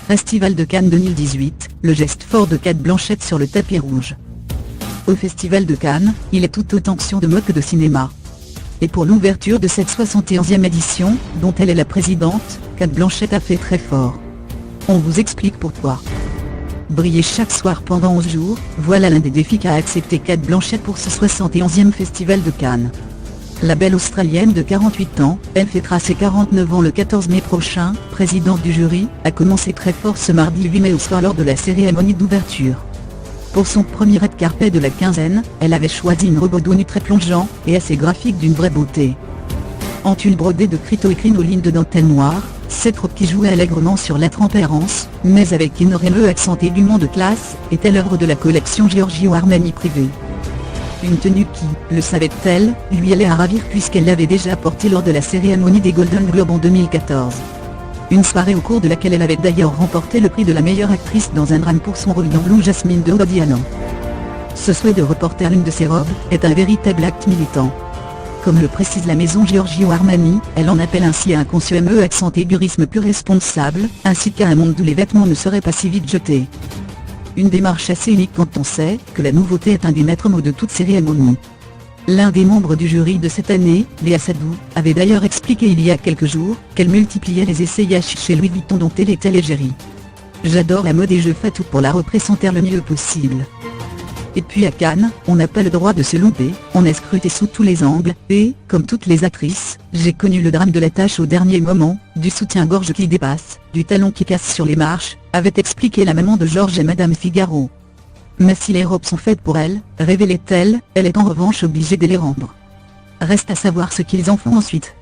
Festival de Cannes 2018, le geste fort de Cate Blanchett sur le tapis rouge. Au Festival de Cannes, il est tout autant question de mode que de cinéma. Et pour l'ouverture de cette 71e édition, dont elle est la présidente, Cate Blanchett a fait très fort. On vous explique pourquoi. Briller chaque soir pendant 11 jours, voilà l'un des défis qu'a accepté Cate Blanchett pour ce 71e Festival de Cannes. La belle Australienne de 48 ans, elle fêtera ses 49 ans le 14 mai prochain, présidente du jury, a commencé très fort ce mardi 8 mai au soir lors de la cérémonie d'ouverture. Pour son premier red carpet de la quinzaine, elle avait choisi une robe au dos nu très plongeant, et assez graphique d'une vraie beauté. En tulle brodée de crito et crinoline de dentelle noire, cette robe qui jouait allègrement sur la transparence, mais avec une auréole accent aiguement de classe, était l'œuvre de la collection Giorgio Armani privée. Une tenue qui, le savait-elle, lui allait à ravir puisqu'elle l'avait déjà portée lors de la cérémonie des Golden Globes en 2014. Une soirée au cours de laquelle elle avait d'ailleurs remporté le prix de la meilleure actrice dans un drame pour son rôle dans Blue Jasmine de Woody Allen. Ce souhait de reporter l'une de ses robes est un véritable acte militant. Comme le précise la maison Giorgio Armani, elle en appelle ainsi à un consumer accent aigurisme plus responsable, ainsi qu'à un monde où les vêtements ne seraient pas si vite jetés. Une démarche assez unique quand on sait que la nouveauté est un des maîtres mots de toute cérémonie. L'un des membres du jury de cette année, Léa Seydoux, avait d'ailleurs expliqué il y a quelques jours qu'elle multipliait les essayages chez Louis Vuitton dont elle était l'égérie. J'adore la mode et je fais tout pour la représenter le mieux possible. Et puis à Cannes, on n'a pas le droit de se louper, on est scruté sous tous les angles, et, comme toutes les actrices, j'ai connu le drame de la tâche au dernier moment, du soutien-gorge qui dépasse, du talon qui casse sur les marches, avait expliqué la maman de Georges et Madame Figaro. Mais si les robes sont faites pour elle, révélait-elle, elle est en revanche obligée de les rendre. Reste à savoir ce qu'ils en font ensuite.